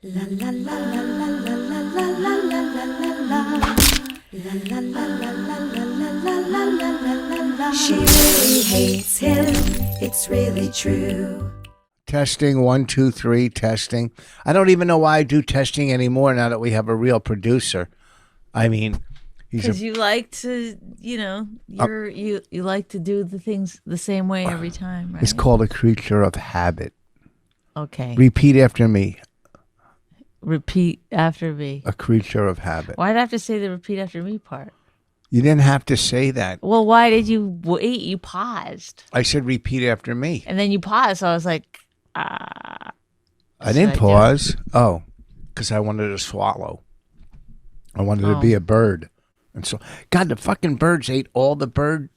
La la la la la la la la la la la la. La la la la la la la la la la. She really hates him. It's really true. Testing, 1, 2, 3, testing. I don't even know why I do testing anymore now that we have a real producer. I mean, because you like to, you like to do the things the same way every time, right? It's called a creature of habit. Okay. Repeat after me. Repeat after me. A creature of habit. Why'd I have to say the repeat after me part? You didn't have to say that. Well, why did you wait? You paused. I said repeat after me. And then you paused, so I was like, I didn't pause. Oh, because I wanted to swallow. I wanted to be a bird. And so, God, the fucking birds ate all the bird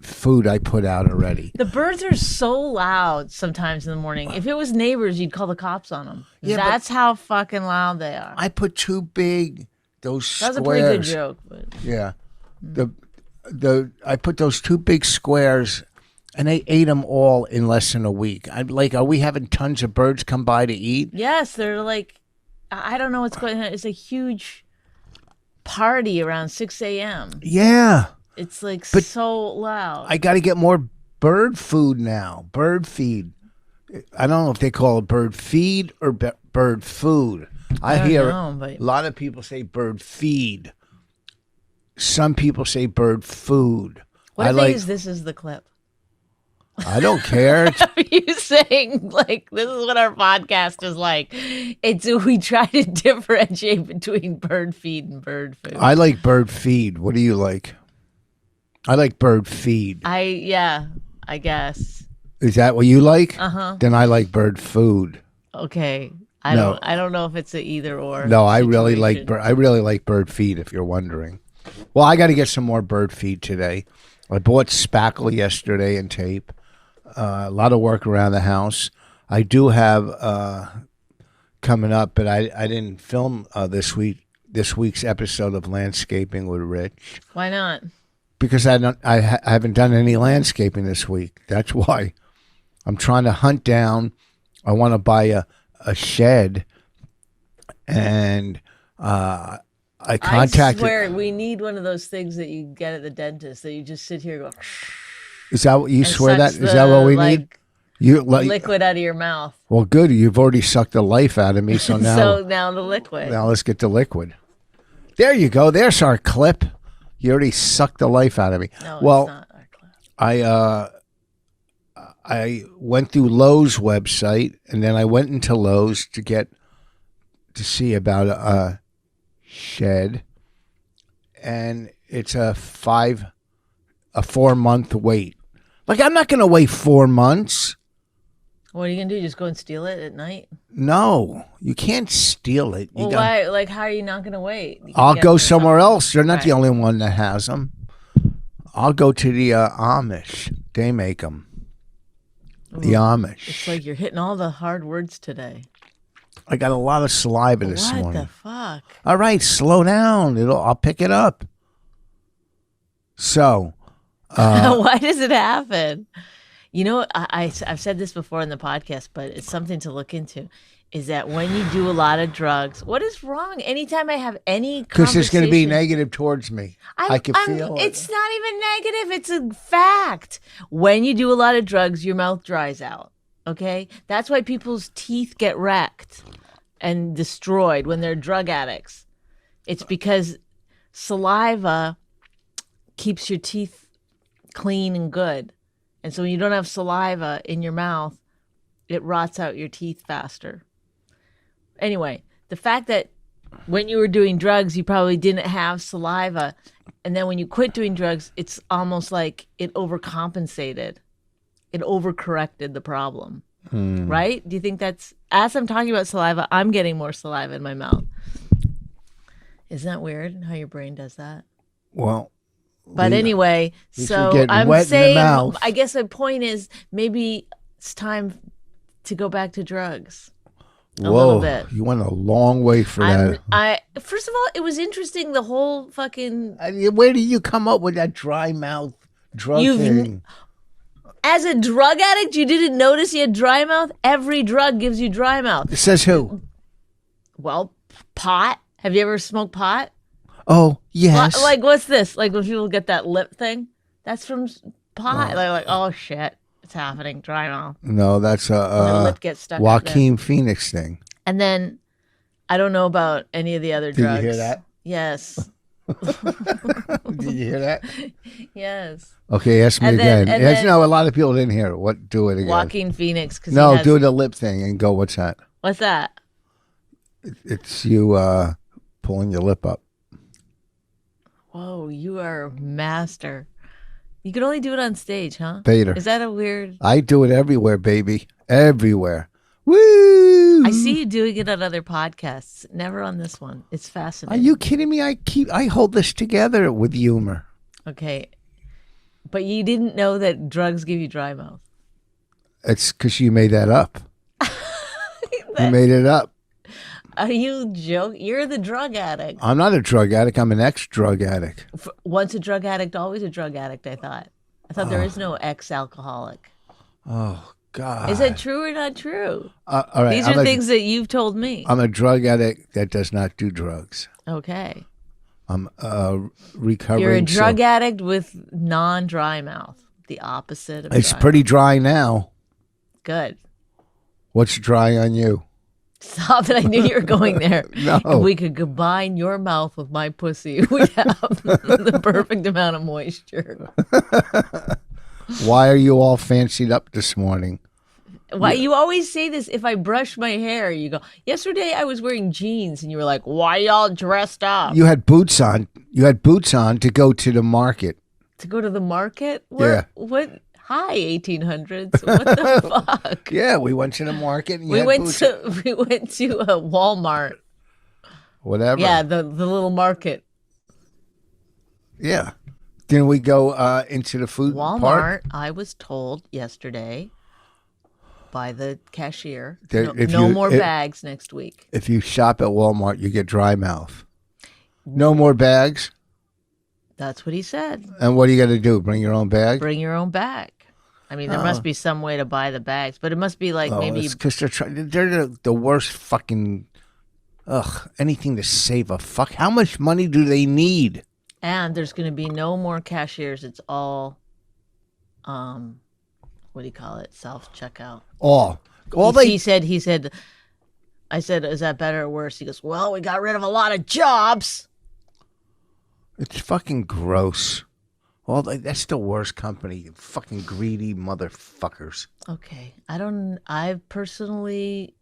food I put out already. The birds are so loud sometimes in the morning. If it was neighbors, you'd call the cops on them. Yeah, that's how fucking loud they are. I put too big those squares. That was a pretty good joke. But. Yeah. I put those 2 big squares, and they ate them all in less than a week. I'm like, are we having tons of birds come by to eat? Yes, they're like, I don't know what's going on. It's a huge party around 6 a.m. Yeah. It's like so loud. I got to get more bird food now. Bird feed. I don't know if they call it bird feed or bird food. I hear a lot of people say bird feed. Some people say bird food. What if this is the clip? I don't care. You saying like this is what our podcast is like? We try to differentiate between bird feed and bird food. I like bird feed. What do you like? I like bird feed. I guess. Is that what you like? Uh-huh. Then I like bird food. Okay. I don't know if it's a either or. No, I really like bird feed, if you're wondering. Well, I got to get some more bird feed today. I bought spackle yesterday and tape. A lot of work around the house. I do have coming up, but I didn't film this week's episode of Landscaping with Rich. Why not? Because I haven't done any landscaping this week. That's why. I'm trying to hunt down. I want to buy a shed, and I contacted. I swear, we need one of those things that you get at the dentist that you just sit here and go. Is that what you swear that? Is that what we need? You liquid out of your mouth. Well, good. You've already sucked the life out of me, so now. Now the liquid. Now let's get the liquid. There you go. There's our clip. You already sucked the life out of me. No, well, it's not our clip. I went through Lowe's website, and then I went into Lowe's to see about a shed, and it's a 4-month wait. Like, I'm not going to wait 4 months. What are you going to do? Just go and steal it at night? No, you can't steal it. Well, why? Like, how are you not going to wait? I'll go somewhere else. They're not the only one that has them. I'll go to the Amish. They make them. The Amish. It's like you're hitting all the hard words today. I got a lot of saliva this morning. What the fuck? All right, slow down. I'll pick it up. So. Why does it happen? You know, I've said this before in the podcast, but it's something to look into, is that when you do a lot of drugs, what is wrong? Anytime I have any conversation. Because it's going to be negative towards me. I can feel it. It's not even negative. It's a fact. When you do a lot of drugs, your mouth dries out. Okay? That's why people's teeth get wrecked and destroyed when they're drug addicts. It's because saliva keeps your teeth clean and good. And so when you don't have saliva in your mouth, it rots out your teeth faster. Anyway, the fact that when you were doing drugs, you probably didn't have saliva. And then when you quit doing drugs, it's almost like it overcompensated. It overcorrected the problem. Right? Do you think that's, as I'm talking about saliva, I'm getting more saliva in my mouth. Isn't that weird how your brain does that? Well. But anyway, so I'm saying, I guess the point is maybe it's time to go back to drugs. A little bit. You went a long way for that. First of all, it was interesting, the whole fucking. Where did you come up with that dry mouth drug thing? As a drug addict, you didn't notice you had dry mouth? Every drug gives you dry mouth. It says who? Well, pot. Have you ever smoked pot? Oh, yes. Like, what's this? Like, when people get that lip thing? That's from pot. They're like, oh, shit. It's happening. Dry mouth. No, that's The lip gets stuck out there. Joaquin Phoenix thing. And then, I don't know about any of the other Did drugs. you hear that? Yes. Did you hear that? Yes. Okay, ask me And then- again. and Yes, then- no, a lot of people didn't hear it. What? Do it again. Joaquin Phoenix. Cause No, he has, do the lip thing and go. What's that? What's that? It's you pulling your lip up. Whoa, you are a master. You can only do it on stage, huh? Vader. Is that a weird... I do it everywhere, baby. Everywhere. Woo! I see you doing it on other podcasts. Never on this one. It's Are fascinating. you kidding me? I hold this together with humor. Okay. But you didn't know that drugs give you dry mouth. It's because you made that up. You made it up. Are you joking? You're the drug addict. I'm not a drug addict. I'm an ex-drug addict. Once a drug addict, always a drug addict, I thought. I thought there is no ex-alcoholic. Oh, God. Is it true or not true? All right. These are things that you've told me. I'm a drug addict that does not do drugs. Okay. I'm recovering. You're a drug addict with non-dry mouth. The opposite of It's dry pretty dry now. mouth. Good. What's dry on you? Stop it. I knew you were going there. No. If we could combine your mouth with my pussy, we'd have the perfect amount of moisture. Why are you all fancied up this morning? Why you always say this? If I brush my hair, you go, yesterday I was wearing jeans, and you were like, why y'all dressed up? You had boots on. You had boots on to go to the market. To go to the market? Yeah. What? Hi, 1800s. What the fuck? Yeah, we went to the market. And you We had went boots to a Walmart. whatever. Yeah, the little market. Yeah. Then we go into the food Walmart, part. I was told yesterday by the cashier, That no more bags next week. If you shop at Walmart, you get dry mouth. No more bags. That's what he said. And what are you going to do? Bring your own bag? Bring your own bag. I mean, there must be some way to buy the bags, but it must be like maybe because they're the worst fucking. Anything to save a fuck. How much money do they need? And there's going to be no more cashiers. It's all, what do you call it? Self checkout. All He said, I said, is that better or worse? He goes, well, we got rid of a lot of jobs. It's fucking gross. Well, that's the worst company. You fucking greedy motherfuckers. Okay. I personally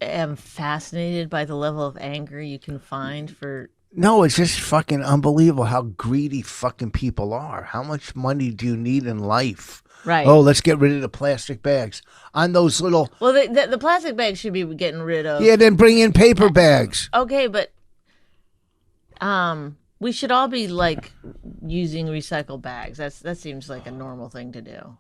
am fascinated by the level of anger you can find for. No, it's just fucking unbelievable how greedy fucking people are. How much money do you need in life? Right. Oh, let's get rid of the plastic bags. On those little... Well, the plastic bags should be getting rid of. Yeah, then bring in paper bags. Okay, but we should all be like using recycled bags. That seems like a normal thing to do.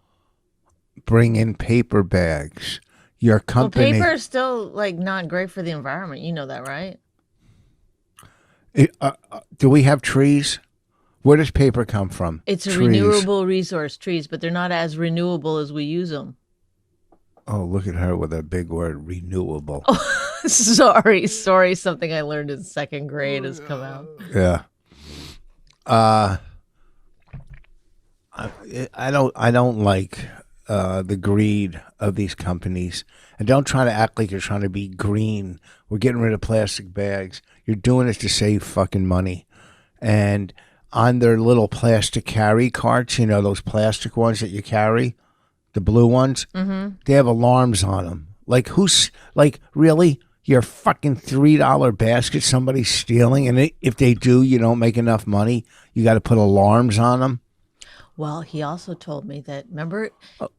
Bring in paper bags. Your company... Well, paper is still like not great for the environment. You know that, right? Do we have trees? Where does paper come from? It's a Trees. renewable resource, trees, but they're not as renewable as we use them. Oh, look at her with a big word, renewable. Sorry, something I learned in second grade has come out. Yeah. I don't like the greed of these companies. And don't try to act like you're trying to be green. We're getting rid of plastic bags. You're doing it to save fucking money. And on their little plastic carry carts, you know, those plastic ones that you carry, the blue ones, they have alarms on them. Like, really? Your fucking $3 basket somebody's stealing, and if they do, you don't make enough money, you got to put alarms on them? Well, he also told me that, remember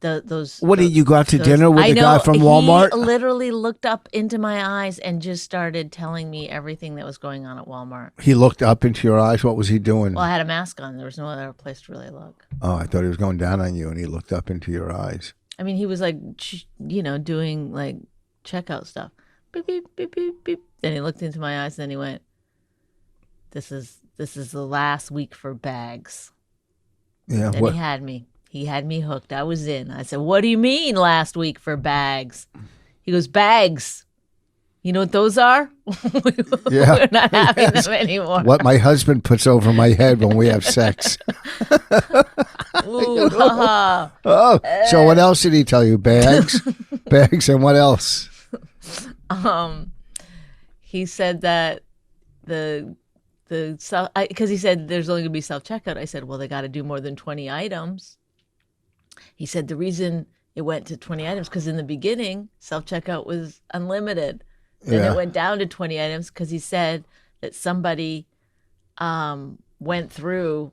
those... What, did you go out to dinner with I the know, guy from Walmart? He literally looked up into my eyes and just started telling me everything that was going on at Walmart. He looked up into your eyes? What was he doing? Well, I had a mask on. There was no other place to really look. Oh, I thought he was going down on you, and he looked up into your eyes. I mean, he was like, doing like checkout stuff. Beep, beep, beep, beep, beep. Then he looked into my eyes, and then he went, this is the last week for bags. Yeah. Then What? he had me. He had me hooked. I was in. I said, "What do you mean last week for bags?" He goes, "Bags. You know what those are?" Yeah. We're not having them anymore. What my husband puts over my head when we have sex. Ooh, haha. Oh, so what else did he tell you? Bags? Bags and what else? He said that the because he said there's only gonna be self-checkout. I said, well, they got to do more than 20 items. He said the reason it went to 20 items because in the beginning self-checkout was unlimited. Then Yeah. it went down to 20 items because he said that somebody went through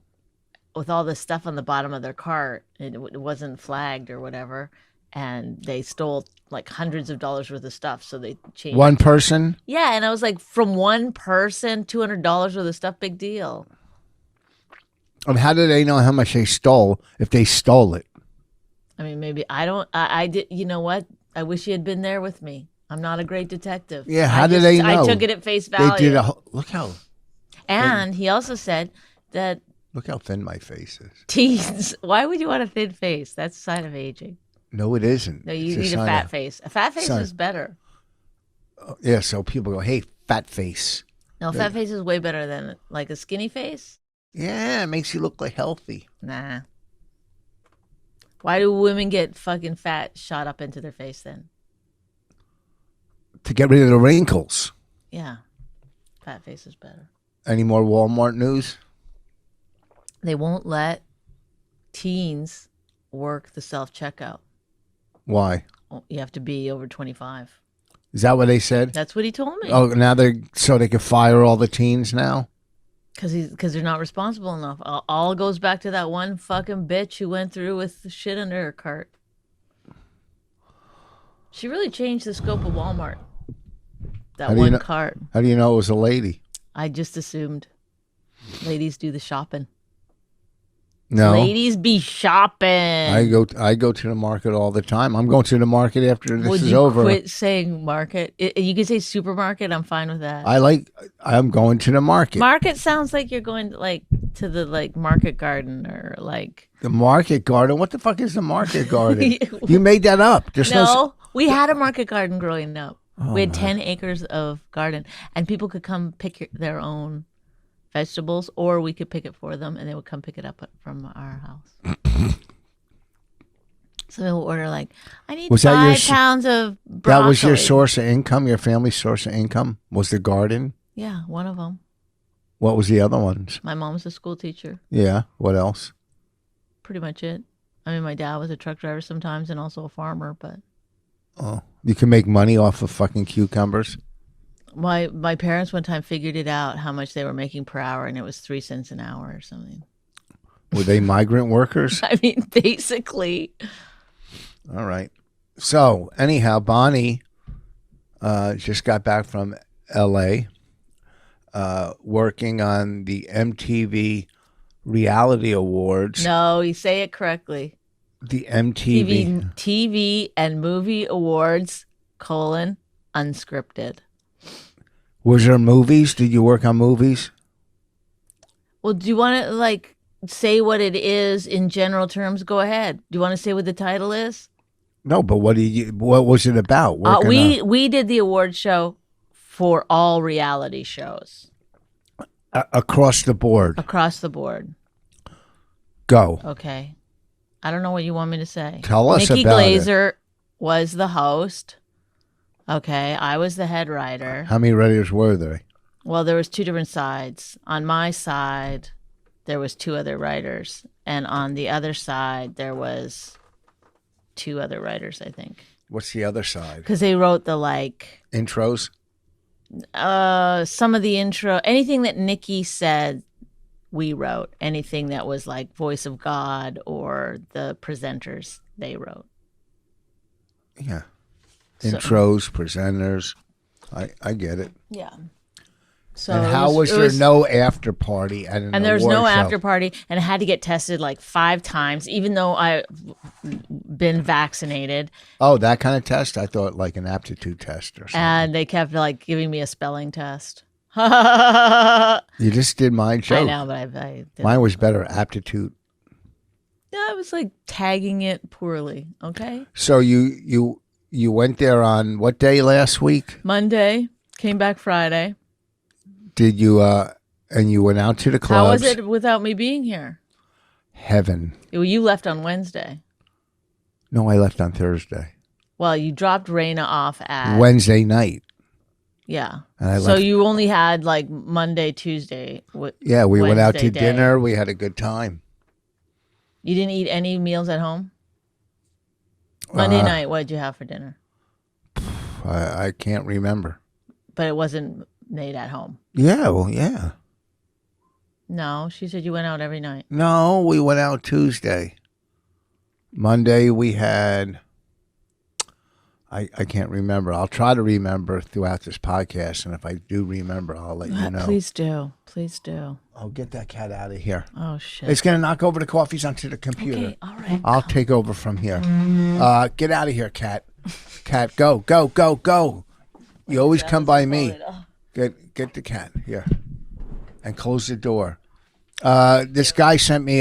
with all this stuff on the bottom of their cart and it wasn't flagged or whatever, and they stole like hundreds of dollars worth of stuff. So they changed. One person? Yeah, and I was like, from one person, $200 worth of stuff, big deal. And how do they know how much they stole if they stole it? I mean, maybe I did. You know what? I wish you had been there with me. I'm not a great detective. Yeah, how do they know? I took it at face value. They did look how And he also said that thin my face is. teens. Why would you want a thin face? That's a sign of aging. No, it isn't. No, you It's need a sign fat of- face. A fat face sign- is better. Yeah, so people go, hey, fat face. No, a fat face is way better than like a skinny face. Yeah, it makes you look like healthy. Nah. Why do women get fucking fat shot up into their face then? To get rid of the wrinkles. Yeah. Fat face is better. Any more Walmart news? They won't let teens work the self-checkout. Why? You have to be over 25. Is that what they said? That's what he told me. Oh, now so they can fire all the teens now? Because they're not responsible enough. All goes back to that one fucking bitch who went through with the shit under her cart. She really changed the scope of Walmart. That How do you one know- cart. How do you know it was a lady? I just assumed ladies do the shopping. No. Ladies be shopping. I go to the market all the time. I'm going to the market after this Would is you over. quit saying market? You can say supermarket. I'm fine with that. I'm going to the market. Market sounds like you're going to the market garden or like. The market garden? What the fuck is the market garden? You made that up. There's No, we had a market garden growing up. We had 10 acres of garden, and people could come pick their own vegetables, or we could pick it for them, and they would come pick it up from our house. So they would order like, I need Was that your 5 pounds of broccoli. That was your source of income, your family's source of income? Was the garden? Yeah, one of them. What was the other ones? My mom's a school teacher. Yeah. What else? Pretty much it. I mean, my dad was a truck driver sometimes and also a farmer, but Oh, you can make money off of fucking cucumbers? my parents one time figured it out how much they were making per hour, and it was 3 cents an hour or something. Were they migrant workers? I mean, basically. All right. So, anyhow, Bonnie just got back from L.A. Working on the MTV Reality Awards. No, you say it correctly. The MTV. TV and movie awards, unscripted. Was there movies? Did you work on movies? Well, do you want to say what it is in general terms? Go ahead. Do you want to say what the title is? No, but what was it about? We did the award show for all reality shows. Across the board. Across the board. Go. Okay. I don't know what you want me to say. Tell us Nikki about Glazer was the host. Okay. I was the head writer. How many writers were there? Well, there was 2 different sides. On my side, there was 2 other writers. And on the other side, there was 2 other writers, I think. What's the other side? Because they wrote the Intros? some of the intro, anything that Nikki said, we wrote. Anything that was like Voice of God or the presenters, they wrote. Yeah. So- Intros, presenters. I get it. Yeah. So And it how was there it no after party at an And there was award no show? after party, and I had to get tested like 5 times, even though I've been vaccinated. Oh, that kind of test? I thought like an aptitude test or something. And they kept giving me a spelling test. I You just did my joke. know, but I did. Mine was better, aptitude. Yeah, I was like tagging it poorly. Okay. So you went there on what day last week? Monday, came back Friday. Did you and you went out to the clubs? How was it without me being here? Heaven. Well, you left on Wednesday. No, I left on Thursday. Well, you dropped Raina off at Wednesday night. Yeah. And I So left. you only had like Monday, Tuesday. Yeah, we went out Wednesday to day. dinner. We had a good time. You didn't eat any meals at home? Monday night, what did you have for dinner? I can't remember. But it wasn't made at home. Yeah, well, yeah. No, she said you went out every night. No, we went out Tuesday. Monday we had. I can't remember. I'll try to remember throughout this podcast, and if I do remember, I'll let you know. Please do. Please do. I'll get that cat out of here. Oh, shit. It's going to knock over the coffees onto the computer. Okay, all right. I'll take over from here. Get out of here, cat. Cat, go, go, go, go. You always come by me. Get the cat here, and close the door. This guy sent me.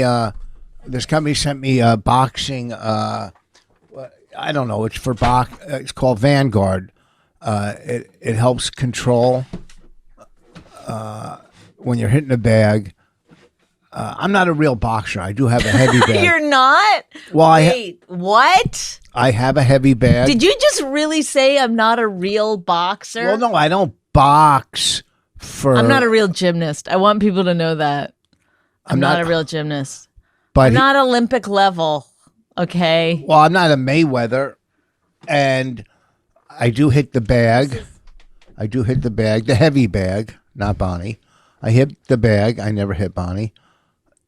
This company sent me boxing. I don't know. It's for box. It's called Vanguard. It helps control when you're hitting a bag. I'm not a real boxer. I do have a heavy bag. You're not? Well, Wait, what? I have a heavy bag. Did you just really say I'm not a real boxer? Well, no, I don't box for. I'm not a real gymnast. I want people to know that. I'm not a real gymnast. But I'm not Olympic level. Okay. Well, I'm not a Mayweather, and I do hit the bag. I do hit the bag, the heavy bag, not Bonnie. I hit the bag. I never hit Bonnie,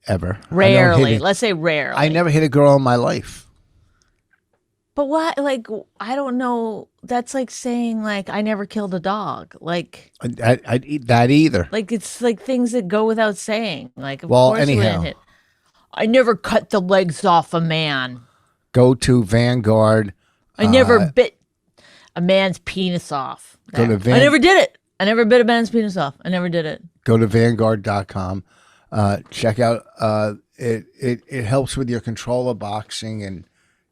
ever. Rarely. Let's say rarely. I never hit a girl in my life. But what? Like, I don't know. That's like saying, like, I never killed a dog. Like, I'd eat that either. like it's like things that go without saying. Like, of Well, course you anyhow. wouldn't hit. I never cut the legs off a man. Go to Vanguard. I never bit a man's penis off. Go to I never did it. I never bit a man's penis off. I never did it. Go to Vanguard.com. Check out. It helps with your control of boxing and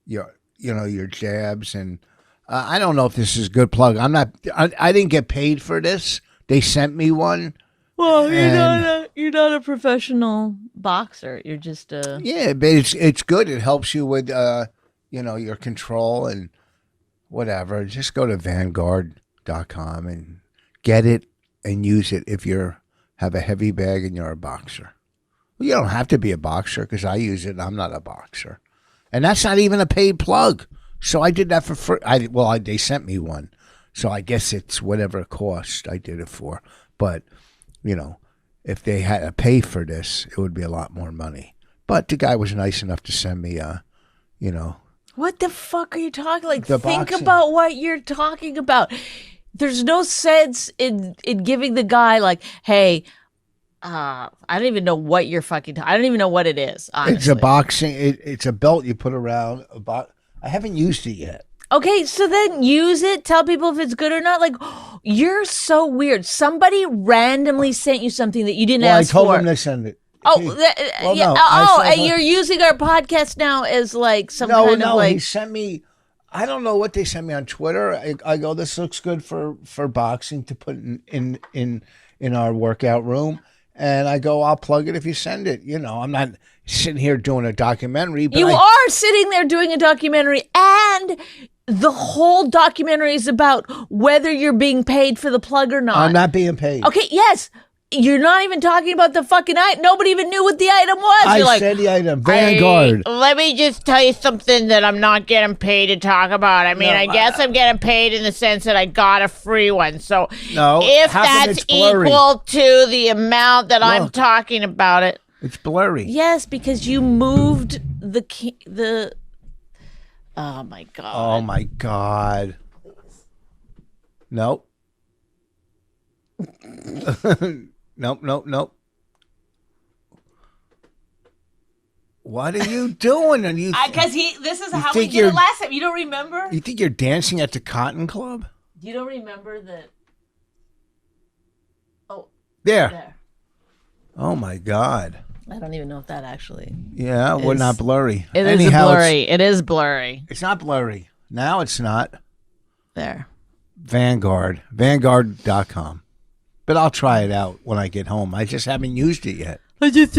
your jabs, and I don't know if this is a good plug. I didn't get paid for this. They sent me one. Well, you're not a professional boxer. You're just a Yeah, but it's good. It helps you with your control and whatever. Just go to Vanguard.com and get it and use it if you have a heavy bag and you're a boxer. Well, you don't have to be a boxer because I use it. I'm not a boxer. And that's not even a paid plug. So I did that for free. They sent me one. So I guess it's whatever it cost I did it for. But, if they had to pay for this, it would be a lot more money. But the guy was nice enough to send me, What the fuck are you talking? Like, The think boxing. about what you're talking about. There's no sense in giving the guy like, hey, I don't even know what you're fucking. I don't even know what it is. Honestly. It's a boxing. It's a belt you put around. I haven't used it yet. Okay, so then use it. Tell people if it's good or not. Like, you're so weird. Somebody randomly sent you something that you didn't Well, I ask told for. him to send it. Oh, Well, yeah. no, I Oh, said and you're using our podcast now as like some kind of he like. sent me. I don't know what they sent me on Twitter. I go, this looks good for boxing to put in our workout room, and I go, I'll plug it if you send it. I'm not sitting here doing a documentary. But You are sitting there doing a documentary, and the whole documentary is about whether you're being paid for the plug or not. I'm not being paid. Okay, yes. You're not even talking about the fucking item. Nobody even knew what the item was. I You're like, said the item. Vanguard. let me just tell you something that I'm not getting paid to talk about. I mean, No, I guess I'm getting paid in the sense that I got a free one. So No, if how come that's it's blurry? equal to the amount that I'm Look. talking about it. It's blurry. Yes, because you moved the Oh my god. Oh my God. Nope. Nope. What are you doing? And you Because this is how we think did it you're- last time. You don't remember? you think you're dancing at the Cotton Club? You don't remember that? Oh, There. there. Oh my God. I don't even know if that actually. Yeah, we're not blurry. It is Anyhow, blurry. It is blurry. It's not blurry. Now it's not. There. Vanguard.com. But I'll try it out when I get home. I just haven't used it yet. I just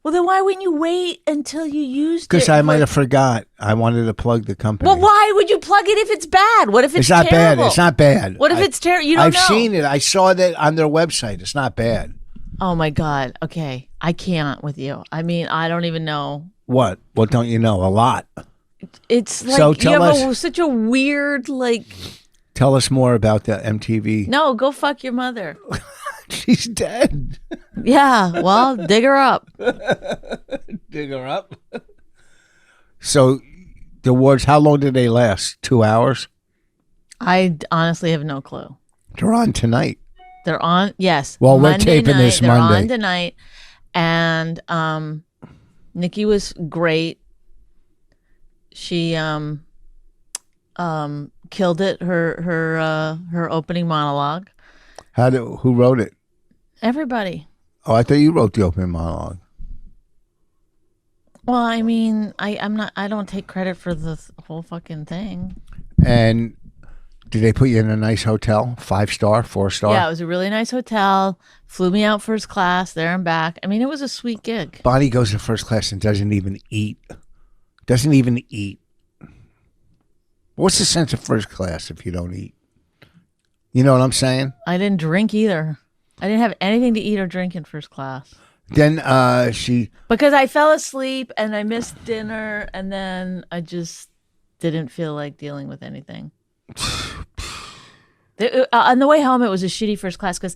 well, then why wouldn't you wait until you used it? Because I might have forgot. I wanted to plug the company. Well, why would you plug it if it's bad? What if it's not terrible? bad. It's not bad. What if it's terrible? You don't I've know. seen it. I saw that on their website. It's not bad. Oh my God. Okay. I can't with you. I mean, I don't even know. What? What don't you know? A lot. It's like So you tell have us- such a weird Tell us more about the MTV. No, go fuck your mother. She's dead. Yeah, well, dig her up. Dig her up. So the awards, how long did they last? 2 hours? I honestly have no clue. They're on tonight. They're on, yes. Well, we're Monday taping night, this they're Monday. on tonight. And Nikki was great. She killed it. Her opening monologue. Who wrote it? Everybody. Oh, I thought you wrote the opening monologue. Well, I mean, I don't take credit for the whole fucking thing. And did they put you in a nice hotel? 5-star, 4-star? Yeah, it was a really nice hotel. Flew me out first class there and back. I mean, it was a sweet gig. Bonnie goes to first class and doesn't even eat. Doesn't even eat. What's the sense of first class if you don't eat? You know what I'm saying? I didn't drink either. I didn't have anything to eat or drink in first class. Then Because I fell asleep and I missed dinner and then I just didn't feel like dealing with anything. On the way home, it was a shitty first class because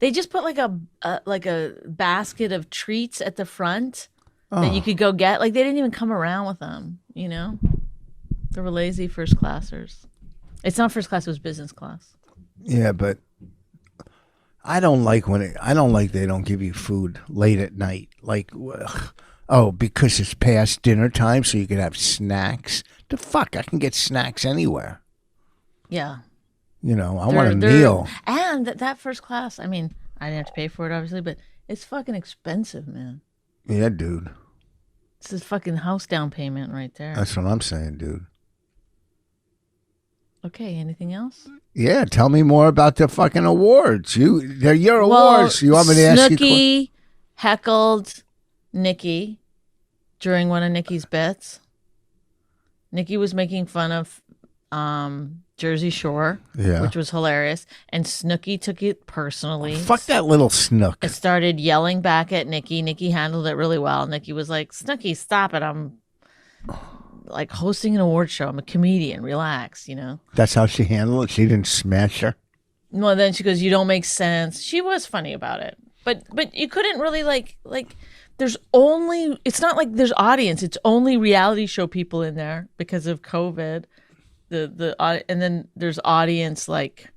they just put like a basket of treats at the front that you could go get. Like they didn't even come around with them, you know? They were lazy first classers. It's not first class, it was business class. Yeah, but I don't like they don't give you food late at night. Like, because it's past dinner time, so you could have snacks. The fuck, I can get snacks anywhere. Yeah. You know, I want a meal. And that first class, I mean, I didn't have to pay for it, obviously, but it's fucking expensive, man. Yeah, dude. It's this fucking house down payment right there. That's what I'm saying, dude. Okay, anything else? Yeah, tell me more about the fucking awards. They're your awards. You want me to ask you? Snooki heckled Nikki during one of Nikki's bits. Nikki was making fun of Jersey Shore, which was hilarious, and Snooki took it personally. Fuck that little snook. It started yelling back at Nikki. Nikki handled it really well. Nikki was like, Snooki, stop it. I'm like hosting an award show. I'm a comedian. Relax, you know? That's how she handled it? She didn't smash her? Well, then she goes, you don't make sense. She was funny about it. But you couldn't really like it's not like there's audience. It's only reality show people in there because of COVID. And then there's audience like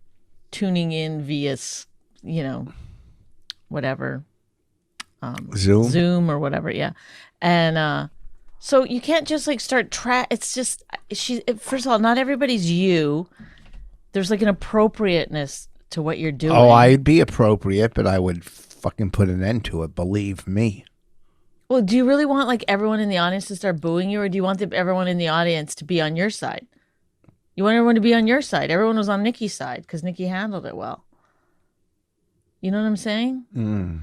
tuning in via, you know, whatever. Zoom or whatever. Yeah. And, so you can't just like start it's just first of all, not everybody's you. There's like an appropriateness to what you're doing. Oh, I'd be appropriate, but I would fucking put an end to it, believe me. Well, do you really want like everyone in the audience to start booing you, or do you want everyone in the audience to be on your side? You want everyone to be on your side. Everyone was on Nikki's side because Nikki handled it well. You know what I'm saying? Mm.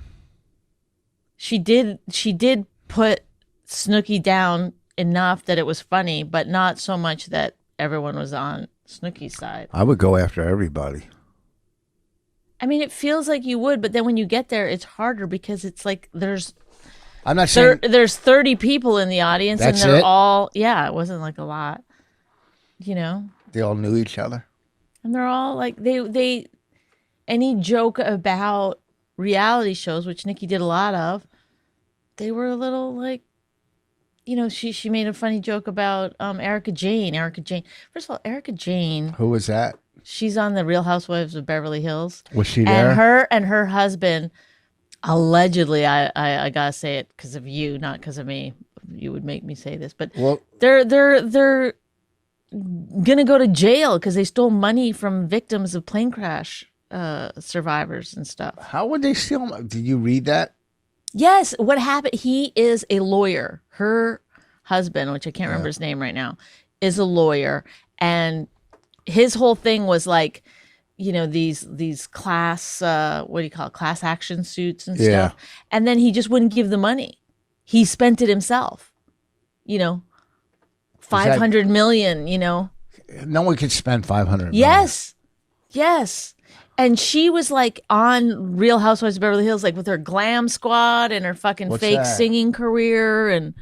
She did put Snooki down enough that it was funny, but not so much that everyone was on Snooki's side. I would go after everybody. I mean, it feels like you would, but then when you get there, it's harder because it's like I'm not saying there's 30 people in the audience, That's and they're it? all it wasn't like a lot, you know. They all knew each other. And they're all like they any joke about reality shows, which Nikki did a lot of, they were a little like. You know, she made a funny joke about Erica Jane. First of all, Erica Jane. Who was that? She's on the Real Housewives of Beverly Hills. Was she there? And her husband, allegedly, I gotta say it because of you, not because of me. You would make me say this, but they're gonna go to jail because they stole money from victims of plane crash survivors and stuff. How would they steal? Did you read that? Yes, what happened? He is a lawyer. Her husband, which I can't remember his name right now, is a lawyer, and his whole thing was like, these class what do you call it? Class action suits and Yeah. stuff. And then he just wouldn't give the money. He spent it himself. 500 million, No one could spend 500 million. Yes. And she was like on Real Housewives of Beverly Hills, like with her glam squad and her fucking What's fake that? singing career. And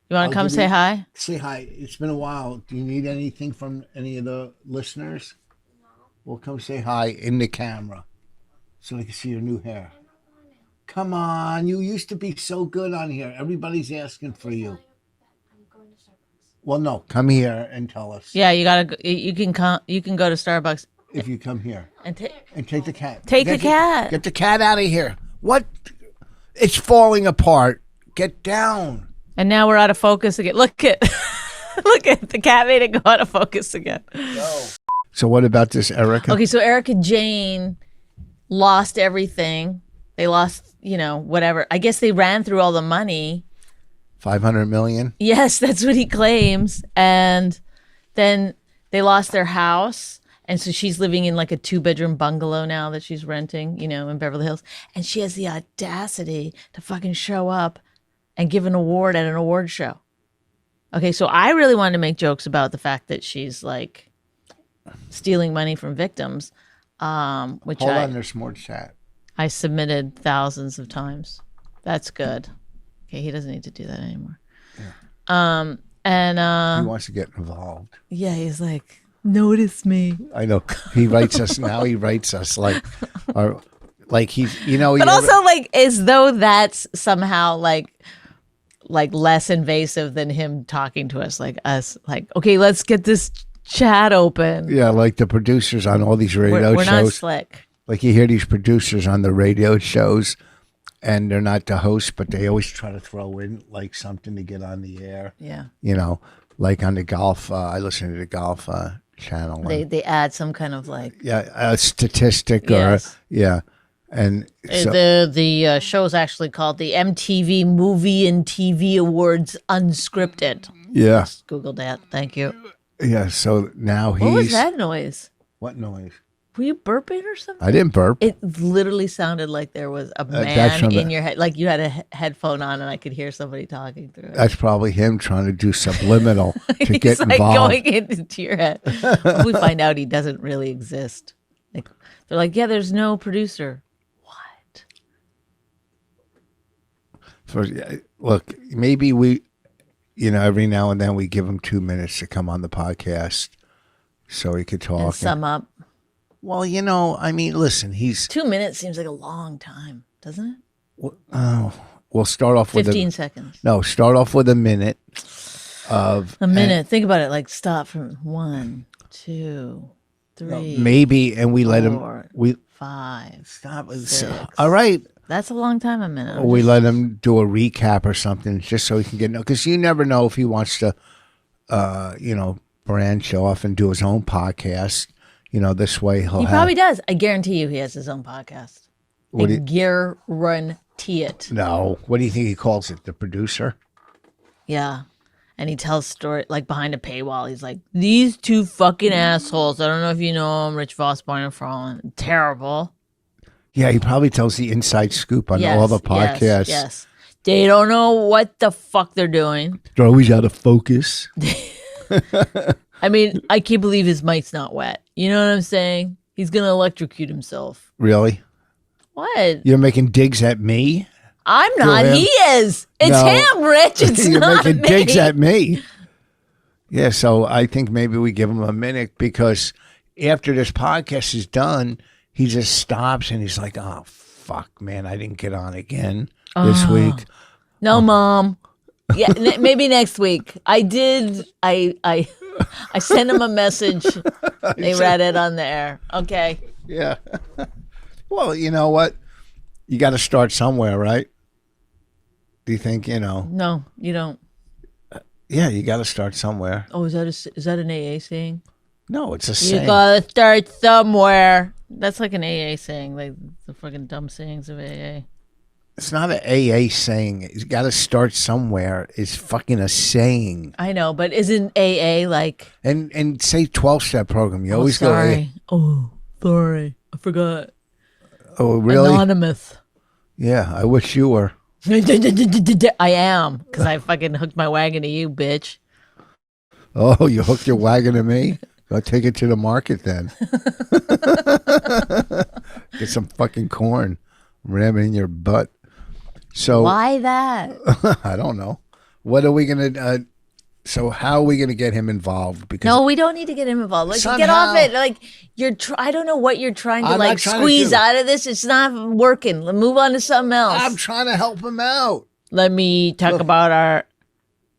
you want to come say hi? Say hi. It's been a while. Do you need anything from any of the listeners? No. Well, come say hi in the camera so they can see your new hair. Come on. You used to be so good on here. Everybody's asking for you. Well, no. Come here and tell us. Yeah, you can come. You can go to Starbucks If you come here. and take the cat. Take the cat. Get the cat out of here. What? It's falling apart. Get down. And now we're out of focus again. Look at the cat made it go out of focus again. No. So what about this Erica? Okay, so Erica Jane lost everything. They lost, whatever. I guess they ran through all the money. 500 million? Yes, that's what he claims. And then they lost their house. And so she's living in like a 2-bedroom bungalow now that she's renting, in Beverly Hills. And she has the audacity to fucking show up and give an award at an award show. Okay, so I really wanted to make jokes about the fact that she's like stealing money from victims, which Hold on, there's more chat. I submitted thousands of times. That's good. Okay, he doesn't need to do that anymore. Yeah. He wants to get involved. Yeah, he's like, notice me. I know. He writes us now. He writes us like he's, But also like as though that's somehow like less invasive than him talking to us, like us, like, okay, let's get this chat open. Yeah, like the producers on all these radio we're shows. We're not slick. Like you hear these producers on the radio shows and they're not the host, but they always try to throw in like something to get on the air. Yeah. Like on the golf, I listen to the golf channel. They add some kind of like. Yeah, a statistic yes. Yeah. And so, the show's actually called the MTV Movie and TV Awards Unscripted. Yeah. Just Googled that. Thank you. Yeah, so now he's... What was that noise? What noise? Were you burping or something? I didn't burp. It literally sounded like there was a man in your head. Like you had a headphone on and I could hear somebody talking through it. That's probably him trying to do subliminal to get like involved. Going into your head. We find out he doesn't really exist. Like they're like, yeah, there's no producer. Look, maybe we, every now and then we give him 2 minutes to come on the podcast so he could talk. And sum up. Well, listen, he's... 2 minutes seems like a long time, doesn't it? We'll start off with 15 seconds. No, start off with a minute of... A minute. Think about it. Like stop from 1, 2, 3. Maybe, and we let him... 5. Stop. 6. All right. That's a long time, a minute. We let him do a recap or something just so he can get... Because you never know if he wants to, branch off and do his own podcast. This way He probably does. I guarantee you he has his own podcast. I guarantee it. No. What do you think he calls it? The producer? Yeah. And he tells story like behind a paywall. He's like, these 2 fucking assholes. I don't know if you know them, Rich Voss, Barney McFarlane. Terrible. Yeah, he probably tells the inside scoop on all the podcasts. Yes. They don't know what the fuck they're doing. They're always out of focus. I mean, I can't believe his mic's not wet. You know what I'm saying? He's going to electrocute himself. Really? What? You're making digs at me? I'm not. He is. It's him, Rich. It's You're not making me. digs at me. Yeah, so I think maybe we give him a minute because after this podcast is done, he just stops and he's like, oh, fuck, man, I didn't get on again this week. No, Mom. Yeah, maybe next week. I did. I sent him a message. They read it on the air. Okay. Yeah. Well, you know what? You got to start somewhere, right? Do you think, No, you don't. Yeah, you got to start somewhere. Oh, is that an AA saying? No, it's a saying. You got to start somewhere. That's like an AA saying, like the fucking dumb sayings of AA. It's not an AA saying. You got to start somewhere. It's fucking a saying. I know, but isn't AA like? And say 12-step program. You always sorry. Oh, sorry. I forgot. Oh, really? Anonymous. Yeah, I wish you were. I am, because I fucking hooked my wagon to you, bitch. Oh, you hooked your wagon to me? Go take it to the market then. Get some fucking corn. Ram it in your butt. So Why that? I don't know. What are we gonna? So how are we gonna get him involved? Because No, we don't need to get him involved. Like, Somehow- get off it. Like, I don't know what you're trying to I'm not like trying to squeeze do- out of this. It's not working. Move on to something else. I'm trying to help him out. Let me talk about our.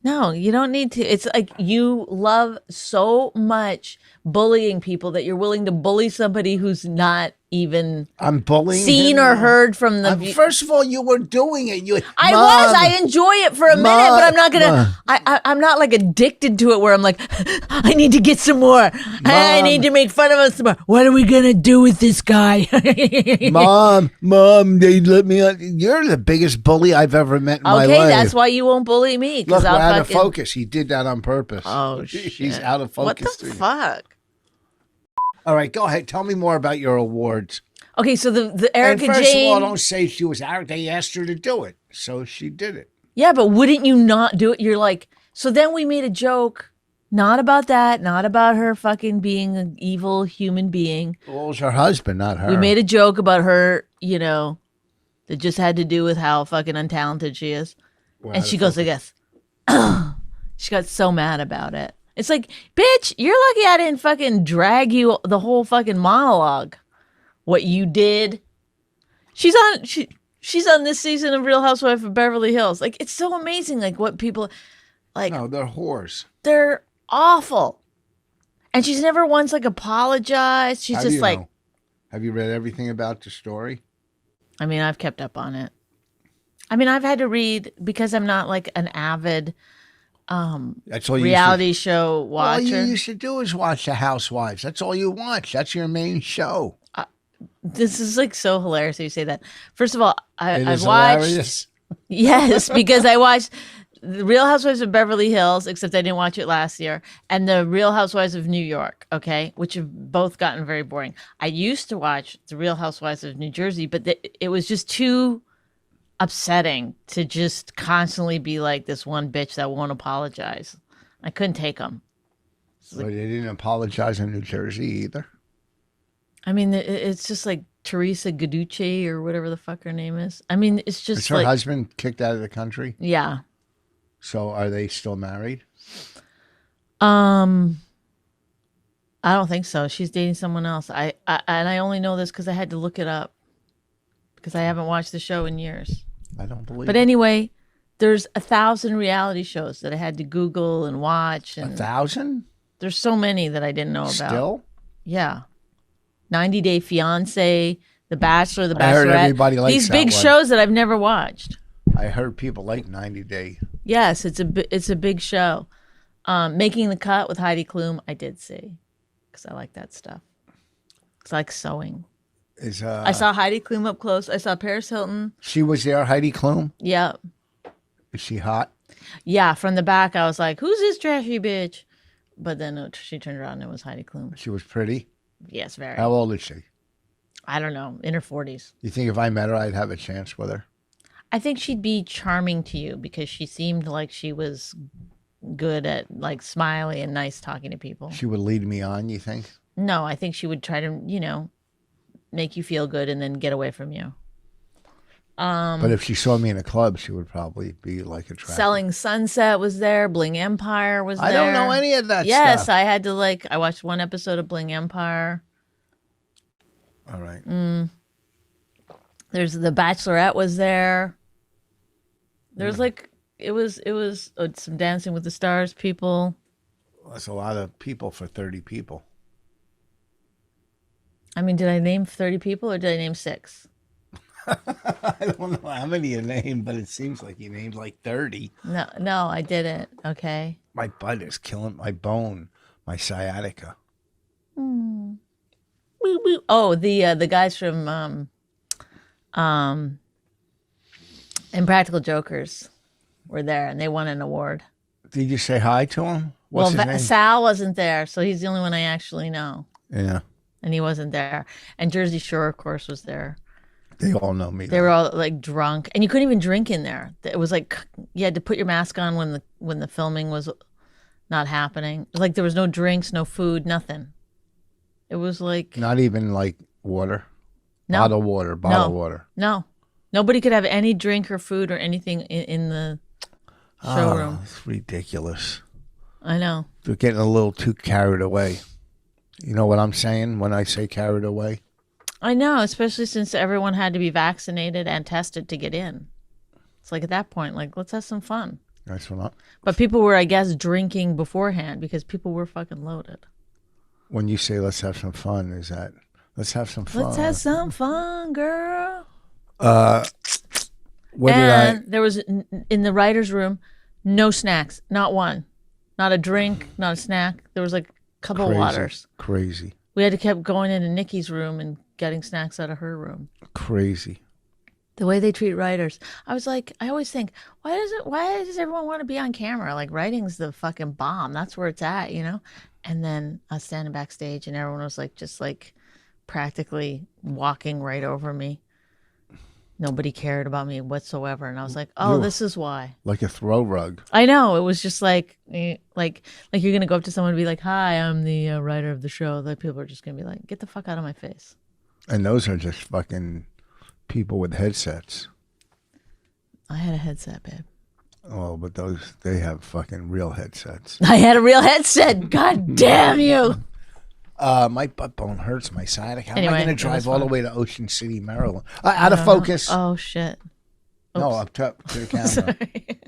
No, you don't need to. It's like you love so much bullying people that you're willing to bully somebody who's not even I'm bullying seen him or now. heard from the. First of all, you were doing it. I Mom, was. I enjoy it for a minute, but I'm not Mom. gonna. I'm not like addicted to it. Where I'm like, I need to get some more. I need to make fun of us some more. What are we gonna do with this guy? Mom, they let me on. You're the biggest bully I've ever met in my life. Okay, that's why you won't bully me. Look, Because we're I'll out of fucking. focus. He did that on purpose. Oh shit! She's out of What focus. the fuck? All right, go ahead. Tell me more about your awards. Okay, so the And Erica first Jane. of all, don't say she was out. They asked her to do it, so she did it. Yeah, but wouldn't you not do it? You're like, so then we made a joke, not about that, not about her fucking being an evil human being. Well, it was her husband, not her. We made a joke about her, you know, that just had to do with how fucking untalented she is. We're And out she of goes like focus. this. She got so mad about it. It's like, bitch, you're lucky I didn't fucking drag you the whole fucking monologue. What you did. She's on this season of Real Housewives of Beverly Hills. Like, it's so amazing. Like, what people, like, No, they're whores. they're awful. And she's never once like apologized. She's How do just you like, know? Have you read everything about the story? I mean, I've kept up on it. I mean, I've had to read because I'm not like an avid That's all you reality show All watcher. you used to do is watch the Housewives. That's all you watch. That's your main show. This is like so hilarious that you say that. First of all, It I've is watched. hilarious. Yes, because I watched The Real Housewives of Beverly Hills, except I didn't watch it last year, and The Real Housewives of New York, okay, which have both gotten very boring. I used to watch The Real Housewives of New Jersey, but it was just too upsetting to just constantly be like this one bitch that won't apologize. I couldn't take them. But they didn't apologize in New Jersey either. I mean, it's just like Teresa Gaducci or whatever the fuck her name is. I mean, it's just Is her like, husband kicked out of the country? yeah. So are they still married? I don't think so. She's dating someone else. And I only know this because I had to look it up because I haven't watched the show in years. I don't believe But it. anyway, there's 1,000 reality shows that I had to Google and watch, and 1,000? there's so many that I didn't know about. Still? Yeah, 90 Day Fiance, The Bachelor, The Bachelorette. I heard everybody likes these that big one. shows that I've never watched. I heard people like 90 Day. Yes, it's a big show. Making the Cut with Heidi Klum, I did see because I like that stuff. It's like sewing. I saw Heidi Klum up close. I saw Paris Hilton. She was there, Heidi Klum? Yeah. Is she hot? Yeah, from the back, I was like, who's this trashy bitch? But then she turned around and it was Heidi Klum. She was pretty. Yes, very. How old is she? I don't know, in her 40s. You think if I met her, I'd have a chance with her? I think she'd be charming to you because she seemed like she was good at like smiley and nice talking to people. She would lead me on, you think? No, I think she would try to, make you feel good and then get away from you. But if she saw me in a club, she would probably be like attractive. Selling Sunset was there. Bling Empire was there. I don't know any of that Yes, stuff. I had to I watched one episode of Bling Empire. All right. There's The Bachelorette was there. There's it was some Dancing with the Stars people. That's a lot of people for 30 people. I mean, did I name 30 people or did I name 6? I don't know how many you named, but it seems like you named like 30. No, I didn't. Okay. My butt is killing my bone, my sciatica. Woo, woo. Oh, the guys from And Practical Jokers were there, and they won an award. Did you say hi to him? What's his name? Sal wasn't there, so he's the only one I actually know. Yeah. And he wasn't there. And Jersey Shore, of course, was there. They all know me. They were all like drunk, and you couldn't even drink in there. It was like you had to put your mask on when the filming was not happening. Like there was no drinks, no food, nothing. It was like Not even like water? No. Bottled water. No. Nobody could have any drink or food or anything in the showroom. Oh, it's ridiculous. I know. They're getting a little too carried away. You know what I'm saying when I say carried away? I know, especially since everyone had to be vaccinated and tested to get in. It's like at that point, like, let's have some fun. That's what I'm... But people were, I guess, drinking beforehand because people were fucking loaded. When you say let's have some fun, is that let's have some fun? Let's have some fun, girl. There was, in the writer's room, no snacks. Not one. Not a drink, not a snack. There was like a couple of waters. Crazy. We had to keep going into Nikki's room and getting snacks out of her room. Crazy. The way they treat writers. I was like, I always think, why does everyone want to be on camera? Like writing's the fucking bomb. That's where it's at, you know? And then I was standing backstage and everyone was like, just like practically walking right over me. Nobody cared about me whatsoever. And I was like, oh, this is why. Like a throw rug. I know. It was just like you're going to go up to someone and be like, hi, I'm the writer of the show. That people are just going to be like, get the fuck out of my face. And those are just fucking people with headsets. I had a headset, babe. Oh, but they have fucking real headsets. I had a real headset. God damn you. My butt bone hurts, my sciatic. How am I going to drive all the way to Ocean City, Maryland? Out of focus. Oh, shit. Oops. No, up to the camera. Sorry.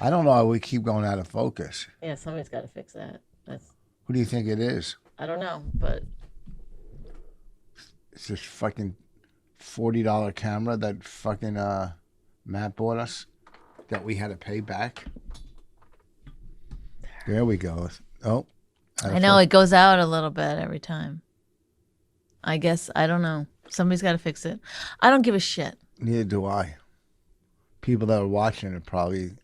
I don't know how we keep going out of focus. Yeah, somebody's got to fix that. Who do you think it is? I don't know, but... It's this fucking $40 camera that fucking Matt bought us that we had to pay back. There we go. Oh. I know it goes out a little bit every time. I guess, I don't know. Somebody's got to fix it. I don't give a shit. Neither do I. People that are watching it probably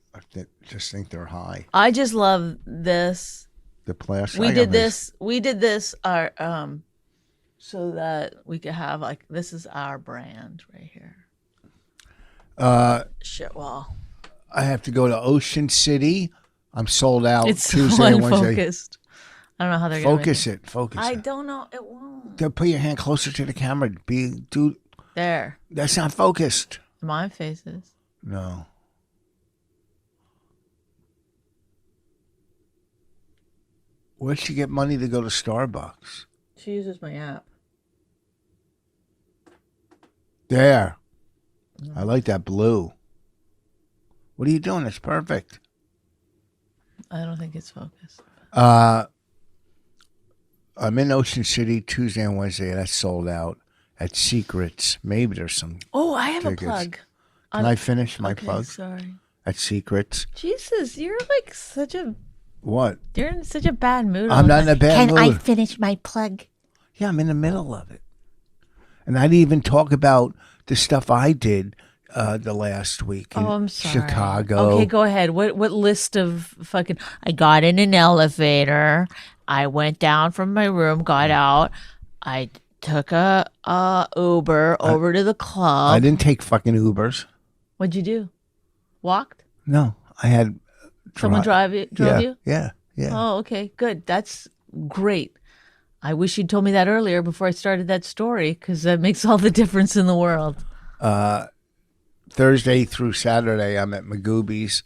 just think they're high. I just love this. The plastic. We did this so that we could have like, this is our brand right here. Shit wall. I have to go to Ocean City. I'm sold out. It's Tuesday so and Wednesday. unfocused. I don't know how they're going to Focus it. Focus I it. don't know. It won't. Then put your hand closer to the camera. Dude. There. That's not focused. My face is. No. Where'd she get money to go to Starbucks? She uses my app. There. I like that blue. What are you doing? It's perfect. I don't think it's focused. I'm in Ocean City Tuesday and Wednesday. That's sold out. At Secrets. Maybe there's some. Oh, I have tickets. a plug. Can I finish my plug? Sorry. At Secrets. Jesus, you're like such a. What? You're in such a bad mood. I'm not in a bad mood. Can I finish my plug? Yeah, I'm in the middle of it. And I didn't even talk about the stuff I did the last week in I'm sorry. Chicago. Okay, go ahead. What list of fucking? I got in an elevator. I went down from my room, got out. I took a Uber over to the club. I didn't take fucking Ubers. What'd you do? Walked? No, I had Someone drove you? Yeah. Oh, okay, good. That's great. I wish you'd told me that earlier before I started that story, because that makes all the difference in the world. Thursday through Saturday, I'm at Magooby's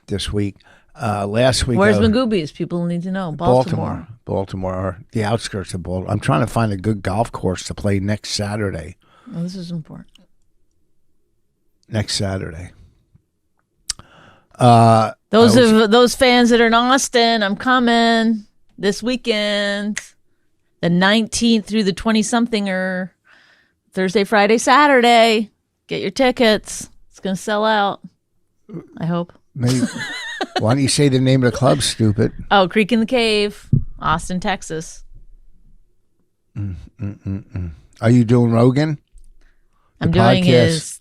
this week. Last week, Where's Magooby's? People need to know. Baltimore. Baltimore, the outskirts of Baltimore. I'm trying to find a good golf course to play next Saturday. Oh, this is important. Next Saturday. Those fans that are in Austin, I'm coming this weekend, the 19th through the 20-something, Thursday, Friday, Saturday. Get your tickets. It's gonna sell out. I hope. Maybe. Why don't you say the name of the club, stupid? Oh, Creek in the Cave, Austin, Texas. Are you doing Rogan? I'm The doing podcast?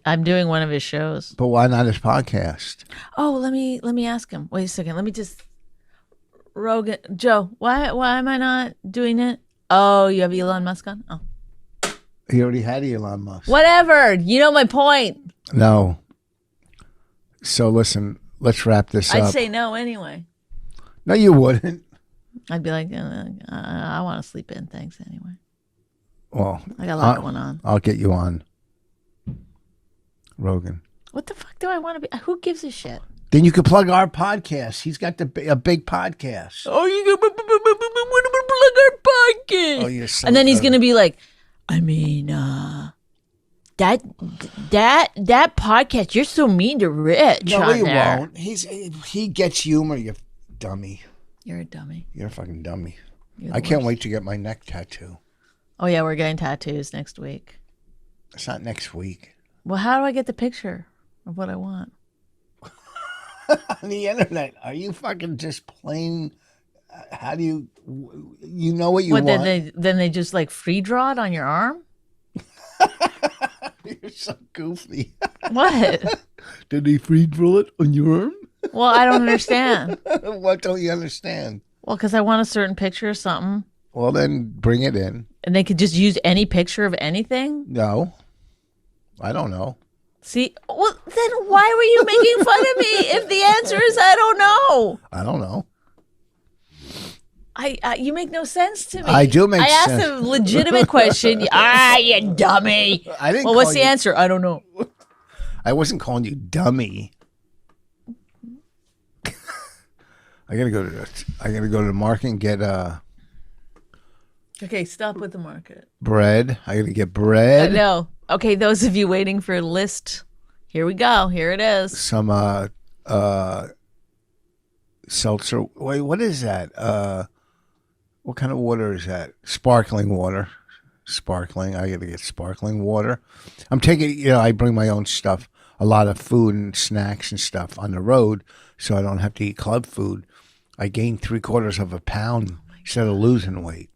I'm doing one of his shows. But why not his podcast? Oh, let me ask him. Wait a second. Let me just Rogan Joe. Why am I not doing it? Oh, you have Elon Musk on? Oh. He already had Elon Musk. Whatever. You know my point. No. So listen, let's wrap this up. I'd say no anyway. No, you wouldn't. I'd be like, I want to sleep in. Thanks anyway. Well, I got a lot going on. I'll get you on Rogan. What the fuck do I want to be? Who gives a shit? Then you could plug our podcast. He's got a big podcast. Oh, you want to plug our podcast? Oh, you're so and then he's gonna be like, I mean, that podcast. You're so mean to Rich. No, on he there. won't. He gets humor. You dummy. You're a dummy. You're a fucking dummy. You're the I can't worst. wait to get my neck tattoo. Oh yeah, we're getting tattoos next week. It's not next week. Well, how do I get the picture of what I want? On the internet, are you fucking just plain? How do you know what you want? Then they just like free draw it on your arm? You're so goofy. What? Did they free draw it on your arm? Well, I don't understand. What don't you understand? Well, because I want a certain picture or something. Well, then bring it in. And they could just use any picture of anything? No, I don't know. See, well, then why were you making fun of me if the answer is I don't know? I don't know. You make no sense to me. I do make sense. I sense. asked a legitimate question. You dummy. I didn't. Well, what's call the you- answer? I don't know. I wasn't calling you dummy. I gotta go to the market and get Okay, stop with the market. bread. I gotta get bread. No. Okay, those of you waiting for a list, here we go. Here it is. Some seltzer. Wait, what is that? What kind of water is that? Sparkling water. Sparkling. I gotta get sparkling water. I'm taking. I bring my own stuff. A lot of food and snacks and stuff on the road, so I don't have to eat club food. I gained 3/4 of a pound instead of losing weight.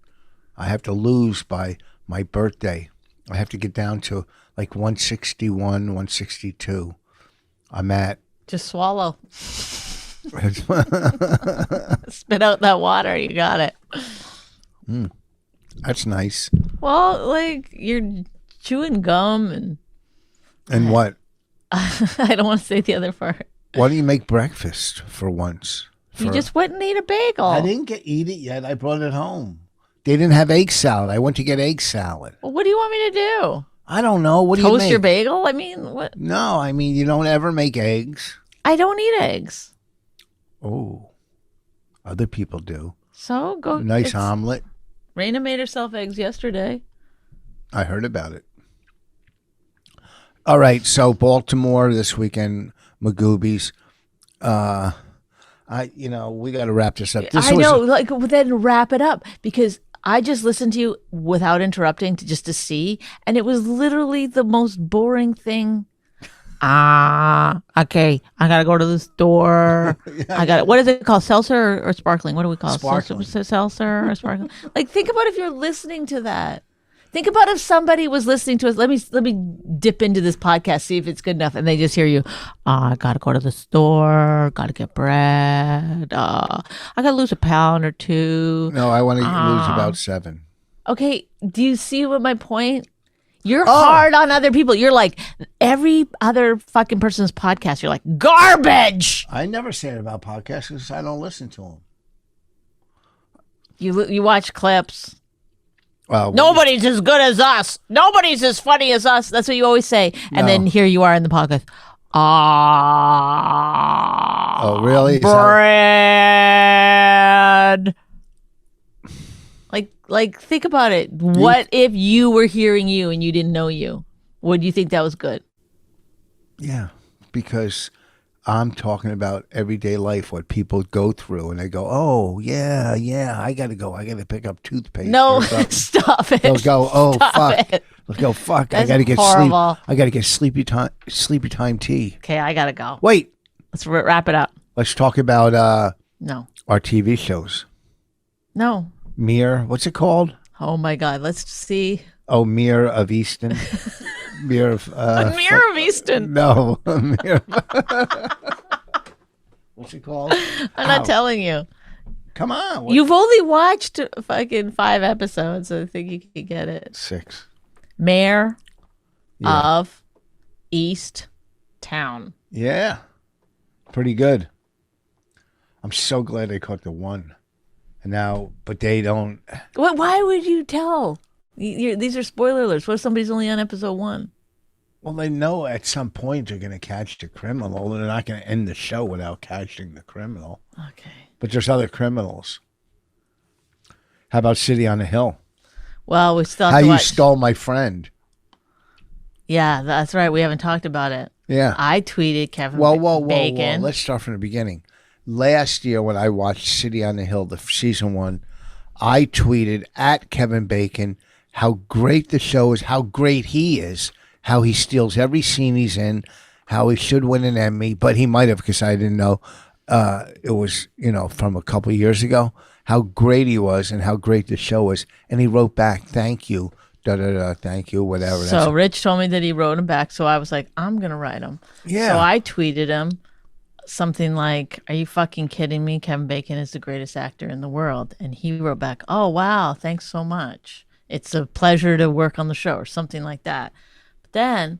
I have to lose by my birthday. I have to get down to like 161, 162. I'm at. Just swallow. Spit out that water. You got it. That's nice. Well, like you're chewing gum And what? I don't want to say the other part. Why don't you make breakfast for once? You just went and ate a bagel. I didn't eat it yet. I brought it home. They didn't have egg salad. I went to get egg salad. Well, what do you want me to do? I don't know. What do you Toast make? your bagel? I mean, what? No, I mean you don't ever make eggs. I don't eat eggs. Oh, other people do. So go. Nice omelet. Raina made herself eggs yesterday. I heard about it. All right, so Baltimore this weekend, Magoobies. We got to wrap this up. I know, then wrap it up because I just listened to you without interrupting to see, and it was literally the most boring thing. Okay, I gotta go to the store. What is it called? Seltzer or sparkling? What do we call it? Sparkling. Seltzer or sparkling? Like, think about if you're listening to that. Think about if somebody was listening to us. Let me dip into this podcast, see if it's good enough, and they just hear you. I gotta go to the store. Gotta get bread. I gotta lose a pound or two. No, I want to lose about 7. Okay, do you see what my point? You're hard on other people. You're like every other fucking person's podcast. You're like garbage. I never say it about podcasts because I don't listen to them. You watch clips. Well, Nobody's as good as us. Nobody's as funny as us. That's what you always say. And then here you are in the podcast. Oh, really? Bread. Like, think about it. What if you were hearing you and you didn't know you? Would you think that was good? Yeah, because I'm talking about everyday life, what people go through, and they go, "Oh, yeah, I got to go. I got to pick up toothpaste." No, or something." stop it. They'll go, "Oh, Stop fuck." it. Let's go, fuck. That's I got to get horrible. sleep. I got to get sleepy time tea. Okay, I gotta go. Wait, Let's wrap it up. let's talk about No. our TV shows. No. Mir, what's it called? Oh my God. Let's see. Oh, Mir of Easton. Mirror of Mirror of Easton. no. Mirror of- What's it called? I'm not telling you. Come on. What? You've only watched fucking 5 episodes, so I think you can get it. 6. Mayor Yeah. of East Town. Yeah. Pretty good. I'm so glad they caught the one. And now, but they don't. Why would you tell? These are spoiler alerts. What if somebody's only on episode 1? Well, they know at some point they're going to catch the criminal. They're not going to end the show without catching the criminal. Okay. But there's other criminals. How about City on the Hill? Well, we still have How to you watch. stole my friend. Yeah, that's right. We haven't talked about it. Yeah. I tweeted Kevin Whoa. Bacon. Let's start from the beginning. Last year when I watched City on the Hill, the season 1, I tweeted at Kevin Bacon how great the show is, how great he is, how he steals every scene he's in, how he should win an Emmy, but he might have because I didn't know it was, from a couple of years ago, how great he was and how great the show was. And he wrote back, thank you, thank you, whatever. So Rich told me that he wrote him back, so I was like, I'm going to write him. Yeah. So I tweeted him something like, are you fucking kidding me? Kevin Bacon is the greatest actor in the world. And he wrote back, oh, wow, thanks so much. It's a pleasure to work on the show, or something like that. But then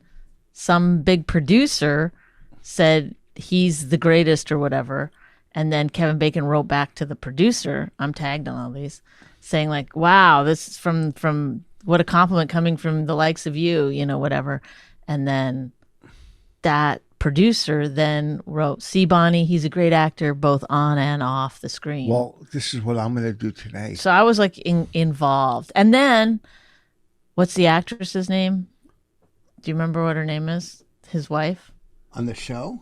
some big producer said he's the greatest or whatever. And then Kevin Bacon wrote back to the producer, I'm tagged on all these, saying like, wow, this is from what a compliment coming from the likes of you, whatever. And then that producer then wrote, see, Bonnie, he's a great actor both on and off the screen. Well, this is what I'm going to do today. So I was like involved. And then, what's the actress's name? Do you remember what her name is? His wife? On the show?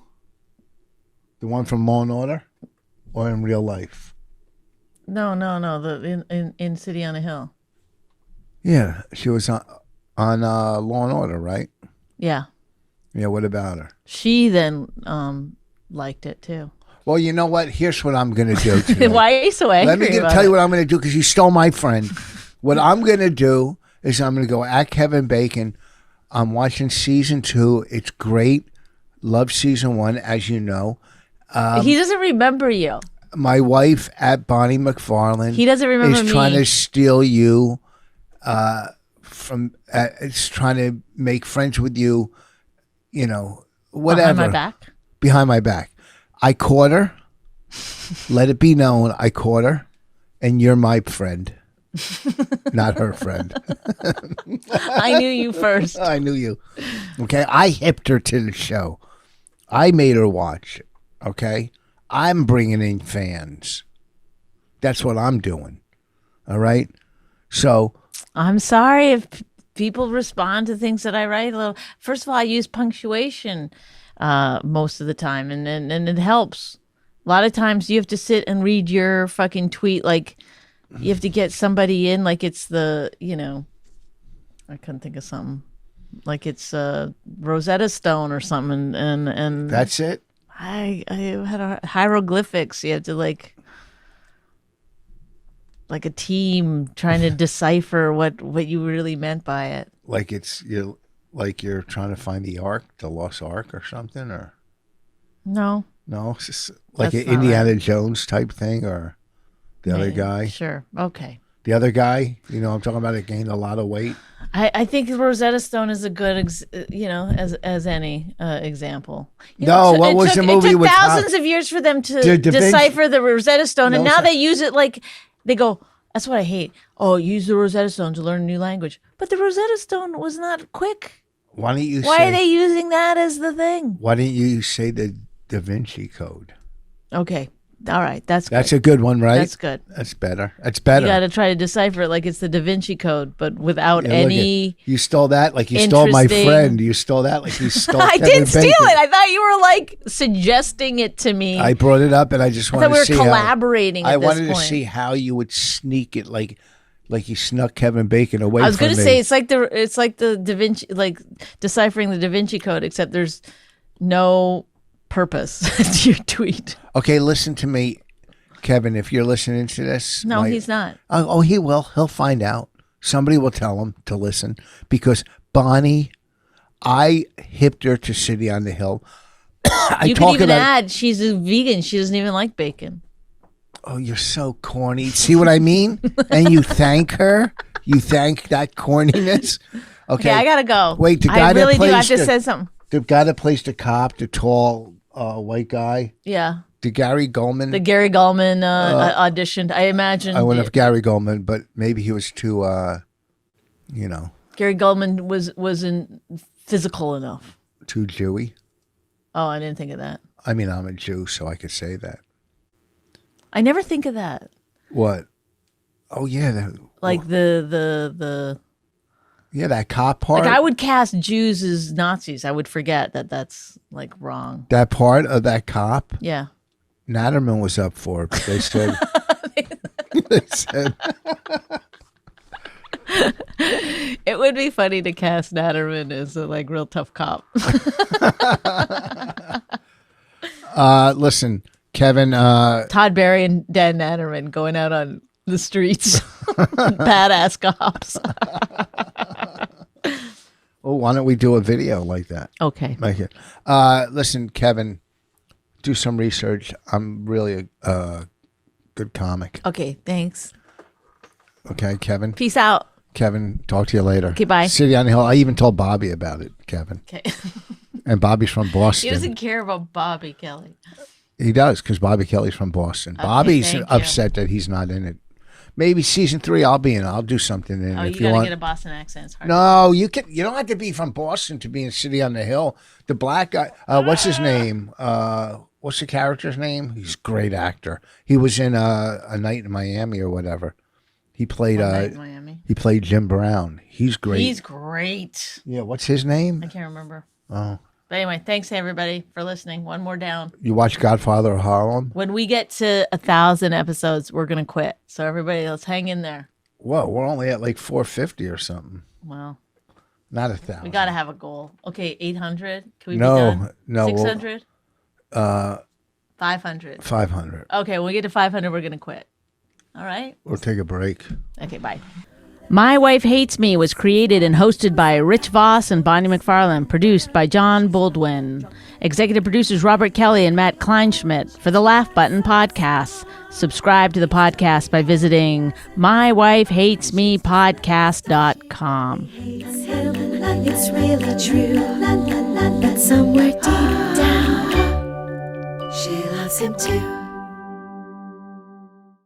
The one from Law and Order? Or in real life? No. In City on a Hill. Yeah, she was on Law and Order, right? Yeah. Yeah, what about her? She then liked it too. Well, you know what? Here's what I'm going to do today. Why are you so angry? Let me tell you what I'm going to do because you stole my friend. What I'm going to do is I'm going to go at Kevin Bacon. I'm watching season 2. It's great. Love season 1, as you know. He doesn't remember you. My wife at Bonnie McFarlane. He doesn't remember is me. trying to steal you from. It's trying to make friends with you. Whatever. Behind my back? Behind my back. I caught her. Let it be known, I caught her, and you're my friend, not her friend. I knew you first. I knew you. Okay, I hipped her to the show. I made her watch it. Okay, I'm bringing in fans. That's what I'm doing. All right. So I'm sorry if people respond to things that I write a little. First of all, I use punctuation most of the time, and it helps. A lot of times you have to sit and read your fucking tweet like you have to get somebody in like it's the, I couldn't think of something. Like it's Rosetta Stone or something, and that's it. I had hieroglyphics. You have to like a team trying to decipher what you really meant by it. Like you're trying to find the Ark, the Lost Ark, or something, or No, it's just like That's an not Indiana Jones type thing, or the other maybe. guy. Sure, okay. The other guy, I'm talking about, it gained a lot of weight. I think Rosetta Stone is a good, as any example. What was the movie It took with thousands of years for them to Da Vinci- decipher the Rosetta Stone, and No, now sir. they use it like they go. That's what I hate. Oh, use the Rosetta Stone to learn a new language, but the Rosetta Stone was not quick. Why don't you? Why are they using that as the thing? Why didn't you say the Da Vinci Code? Okay, all right, that's a good one, right? That's good. That's better. That's You better. got to try to decipher it like it's the Da Vinci Code, but without Yeah, look any. you stole that like you stole my interesting- friend. You stole that like you stole. I Kevin didn't steal Bacon. it. I thought you were like suggesting it to me. I brought it up, and I just I wanted thought we to were see collaborating. I at this wanted to point. see how you would sneak it, like you snuck Kevin Bacon away. I was going to say it's like the Da Vinci, like deciphering the Da Vinci Code, except there's no purpose to your tweet. Okay, listen to me, Kevin. If you're listening to this, No, he's not. Oh, he will. He'll find out. Somebody will tell him to listen because Bonnie, I hipped her to City on the Hill. You could even add she's a vegan. She doesn't even like bacon. Oh, you're so corny. See what I mean? And you thank her. You thank that corniness. Okay, I gotta go. Wait, the guy I really that do. I plays just said something. the guy that plays the cop, the tall white guy. Yeah. The Gary Goldman. The Gary Goldman auditioned. I imagine. I went with Gary Goldman, but maybe he was too, Gary Goldman wasn't physical enough. too Jewy. Oh, I didn't think of that. I mean, I'm a Jew, so I could say that. I never think of that. What? Oh yeah, Like the yeah, that cop part. like I would cast Jews as Nazis. I would forget that that's like wrong. That part of that cop. Yeah. Natterman was up for it, but they said. They said. It would be funny to cast Natterman as a like real tough cop. Listen, Kevin. Todd Barry and Dan Natterman going out on the streets, badass cops. Oh, why don't we do a video like that? Okay. Like it. Listen, Kevin. Do some research. I'm really a good comic. Okay. Thanks. Okay, Kevin. Peace out. Kevin, talk to you later. Okay, bye. City on the Hill. I even told Bobby about it, Kevin. Okay. And Bobby's from Boston. He doesn't care about Bobby Kelly. He does, because Bobby Kelly's from Boston. Okay, Bobby's thank you. upset that he's not in it. Maybe season 3, I'll be in. I'll do something in Oh, if you gotta want. get a Boston accent. It's hard. No, you can. You don't have to be from Boston to be in City on the Hill. The black guy. What's his name? What's the character's name? He's a great actor. He was in A Night in Miami or whatever. He played. One Night in Miami. He played Jim Brown. He's great. He's great. Yeah. What's his name? I can't remember. Oh. But anyway, thanks everybody for listening. One more down. You watch Godfather of Harlem? When we get to 1,000 episodes, we're gonna quit. So everybody, let's hang in there. Whoa, we're only at like 450 or something. Well, Not 1,000. we gotta have a goal. Okay, 800. Can we No, be done? no, we'll- 600. 500. 500. Okay, when we get to 500, we're gonna quit. All right. We'll take a break. Okay, bye. My Wife Hates Me was created and hosted by Rich Voss and Bonnie McFarlane, produced by John Baldwin. Executive producers Robert Kelly and Matt Kleinschmidt for the Laugh Button Podcast. Subscribe to the podcast by visiting mywifehatesmepodcast.com. It's really true, but somewhere deep down, she loves him too.